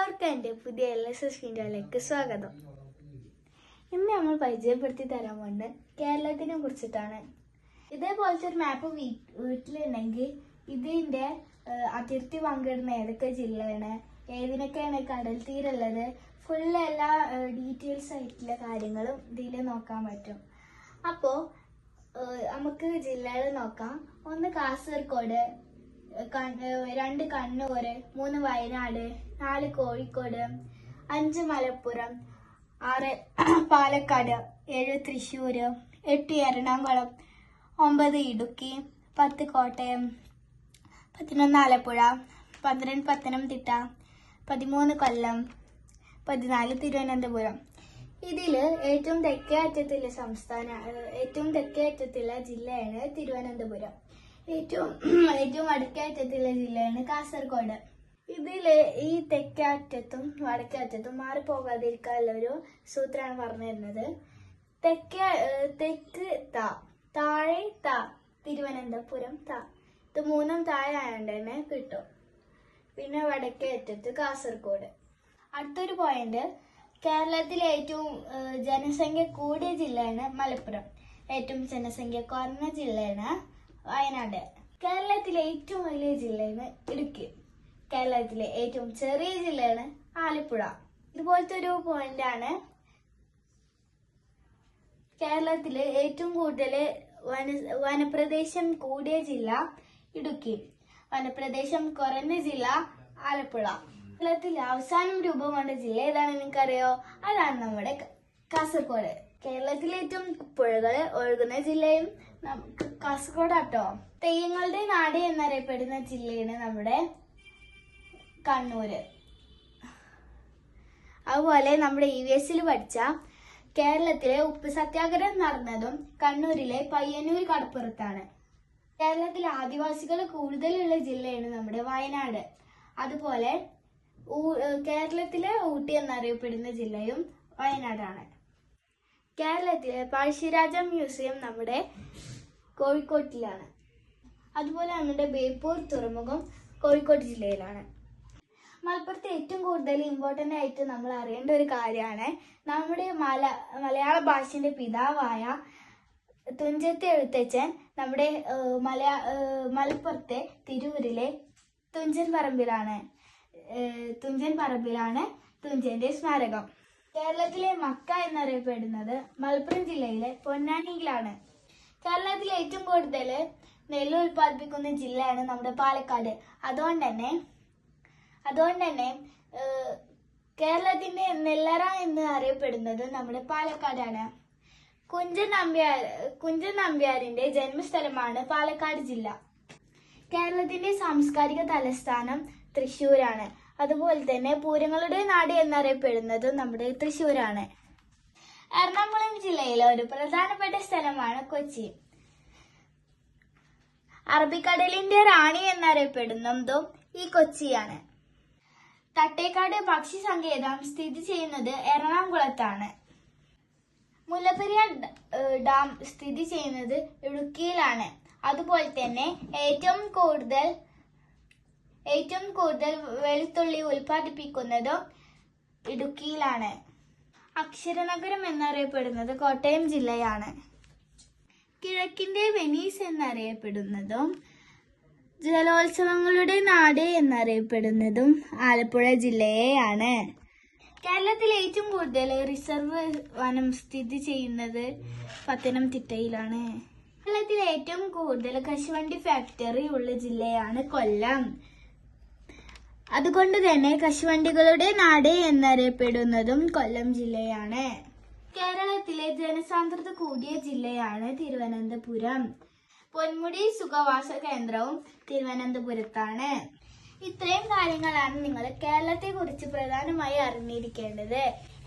എല്ലാവർക്കും എൻ്റെ പുതിയ LSS വീഡിയോയിലേക്ക് സ്വാഗതം. ഇന്ന് നമ്മൾ പരിചയപ്പെടുത്തി തരാൻ പോകുന്നത് കേരളത്തിനെ കുറിച്ചിട്ടാണ്. ഇതേപോലത്തെ ഒരു മാപ്പ് വീട്ടിലുണ്ടെങ്കിൽ ഇതിൻ്റെ അതിർത്തി പങ്കിടുന്ന ഏതൊക്കെ ജില്ലയാണ്, ഏതിനൊക്കെയാണ് കടൽ തീരുള്ളത്, ഫുള്ള് എല്ലാ ഡീറ്റെയിൽസ് ആയിട്ടുള്ള കാര്യങ്ങളും ഇതിൽ നോക്കാൻ പറ്റും. അപ്പോൾ നമുക്ക് ജില്ലകൾ നോക്കാം. ഒന്ന് കാസർഗോഡ്, 2 കണ്ണൂർ, 3 വയനാട്, 4 കോഴിക്കോട്, 5 മലപ്പുറം, 6 പാലക്കാട്, 7 തൃശ്ശൂർ, 8 എറണാകുളം, 9 ഇടുക്കി, 10 കോട്ടയം, 11 ആലപ്പുഴ, 12 പത്തനംതിട്ട, 13 കൊല്ലം, 14 തിരുവനന്തപുരം. ഇതിൽ ഏറ്റവും തെക്കേ അറ്റത്തുള്ള ജില്ലയാണ് തിരുവനന്തപുരം. ഏറ്റവും വടക്കേ അറ്റത്തുള്ള ജില്ലയാണ് കാസർഗോഡ്. ഇതിൽ ഈ തെക്കേ അറ്റത്തും വടക്കേ അറ്റത്തും മാറിപ്പോകാതിരിക്കാനുള്ള ഒരു സൂത്രമാണ് പറഞ്ഞു തരുന്നത്. തെക്ക് താഴെ തിരുവനന്തപുരം ഇത് 3 താഴെ ആയതുകൊണ്ട് തന്നെ കിട്ടും. പിന്നെ വടക്കേ അറ്റത്ത് കാസർഗോഡ്. അടുത്തൊരു പോയിന്റ്, കേരളത്തിലെ ഏറ്റവും ജനസംഖ്യ കൂടിയ ജില്ലയാണ് മലപ്പുറം. ഏറ്റവും ജനസംഖ്യ കുറഞ്ഞ ജില്ലയാണ് വയനാട്. കേരളത്തിലെ ഏറ്റവും വലിയ ജില്ലയാണ് ഇടുക്കി. കേരളത്തിലെ ഏറ്റവും ചെറിയ ജില്ലയാണ് ആലപ്പുഴ. ഇതുപോലത്തെ ഒരു പോയിന്റാണ്. കേരളത്തിലെ ഏറ്റവും കൂടുതൽ വനപ്രദേശം കൂടിയ ജില്ല ഇടുക്കി, വനപ്രദേശം കുറഞ്ഞ ജില്ല ആലപ്പുഴ. കേരളത്തിൽ അവസാനം രൂപം കൊണ്ട ജില്ല ഏതാണെന്ന് നിങ്ങൾക്കറിയോ? അതാണ് നമ്മുടെ കാസർഗോഡ്. കേരളത്തിലെ ഏറ്റവും പുഴകൾ ഒഴുകുന്ന ജില്ലയും കാസർഗോഡാട്ടോ. തെയ്യങ്ങളുടെ നാട് എന്നറിയപ്പെടുന്ന ജില്ലയാണ് നമ്മുടെ കണ്ണൂര്. അതുപോലെ നമ്മുടെ EVS പഠിച്ച കേരളത്തിലെ ഉപ്പ് സത്യാഗ്രഹം നടന്നതും കണ്ണൂരിലെ പയ്യന്നൂർ കടപ്പുറത്താണ്. കേരളത്തിലെ ആദിവാസികൾ കൂടുതലുള്ള ജില്ലയാണ് നമ്മുടെ വയനാട്. അതുപോലെ കേരളത്തിലെ ഊട്ടി എന്നറിയപ്പെടുന്ന ജില്ലയും വയനാടാണ്. കേരളത്തിലെ പഴശ്ശിരാജ മ്യൂസിയം നമ്മുടെ കോഴിക്കോട്ടിലാണ്. അതുപോലെ നമ്മുടെ ബേപ്പൂർ തുറമുഖം കോഴിക്കോട് ജില്ലയിലാണ്. മലപ്പുറത്ത് ഏറ്റവും കൂടുതൽ ഇമ്പോർട്ടൻ്റ് ആയിട്ട് നമ്മൾ അറിയേണ്ട ഒരു കാര്യമാണ് നമ്മുടെ മലയാള ഭാഷയുടെ പിതാവായ തുഞ്ചത്ത് എഴുത്തച്ഛൻ നമ്മുടെ മലപ്പുറത്തെ തിരൂരിലെ തുഞ്ചൻ പറമ്പിലാണ് തുഞ്ചന്റെ സ്മാരകം. കേരളത്തിലെ മക്ക എന്നറിയപ്പെടുന്നത് മലപ്പുറം ജില്ലയിലെ പൊന്നാനിയിലാണ്. കേരളത്തിലെ ഏറ്റവും കൂടുതൽ നെല്ല് ഉൽപ്പാദിപ്പിക്കുന്ന ജില്ലയാണ് നമ്മുടെ പാലക്കാട്. അതുകൊണ്ട് തന്നെ കേരളത്തിന്റെ നെല്ലറ എന്ന് അറിയപ്പെടുന്നത് നമ്മുടെ പാലക്കാടാണ്. കുഞ്ചൻ നമ്പ്യാരിന്റെ ജന്മസ്ഥലമാണ് പാലക്കാട് ജില്ല. കേരളത്തിന്റെ സാംസ്കാരിക തലസ്ഥാനം തൃശ്ശൂരാണ്. അതുപോലെ തന്നെ പൂരങ്ങളുടെ നാട് എന്നറിയപ്പെടുന്നതും നമ്മുടെ തൃശ്ശൂരാണ്. എറണാകുളം ജില്ലയിലെ ഒരു പ്രധാനപ്പെട്ട സ്ഥലമാണ് കൊച്ചി. അറബിക്കടലിന്റെ റാണി എന്നറിയപ്പെടുന്നതും ഈ കൊച്ചിയാണ്. തട്ടേക്കാട് പക്ഷി സങ്കേതം സ്ഥിതി ചെയ്യുന്നത് എറണാകുളത്താണ്. മുല്ലപ്പെരിയാർ ഡാം സ്ഥിതി ചെയ്യുന്നത് ഇടുക്കിയിലാണ്. അതുപോലെ തന്നെ ഏറ്റവും കൂടുതൽ വെളുത്തുള്ളി ഉൽപ്പാദിപ്പിക്കുന്നതും ഇടുക്കിയിലാണ്. അക്ഷരനഗരം എന്നറിയപ്പെടുന്നത് കോട്ടയം ജില്ലയാണ്. കിഴക്കിന്റെ വെനീസ് എന്നറിയപ്പെടുന്നതും ജലോത്സവങ്ങളുടെ നാട് എന്നറിയപ്പെടുന്നതും ആലപ്പുഴ ജില്ലയെയാണ്. കേരളത്തിലെ ഏറ്റവും കൂടുതൽ റിസർവ് വനം സ്ഥിതി ചെയ്യുന്നത് പത്തനംതിട്ടയിലാണ്. കേരളത്തിലെ ഏറ്റവും കൂടുതൽ കശുവണ്ടി ഫാക്ടറി ഉള്ള ജില്ലയാണ് കൊല്ലം. അതുകൊണ്ട് തന്നെ കശുവണ്ടികളുടെ നാട് എന്നറിയപ്പെടുന്നതും കൊല്ലം ജില്ലയാണ്. കേരളത്തിലെ ജനസാന്ദ്രത കൂടിയ ജില്ലയാണ് തിരുവനന്തപുരം. പൊന്മുടി സുഖവാസ കേന്ദ്രവും തിരുവനന്തപുരത്താണ്. ഇത്രയും കാര്യങ്ങളാണ് നിങ്ങൾ കേരളത്തെ കുറിച്ച് പ്രധാനമായി അറിഞ്ഞിരിക്കേണ്ടത്.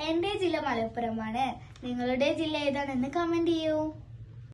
എൻ്റെ ജില്ല മലപ്പുറമാണ്. നിങ്ങളുടെ ജില്ല ഏതാണെന്ന് കമന്റ് ചെയ്യൂ.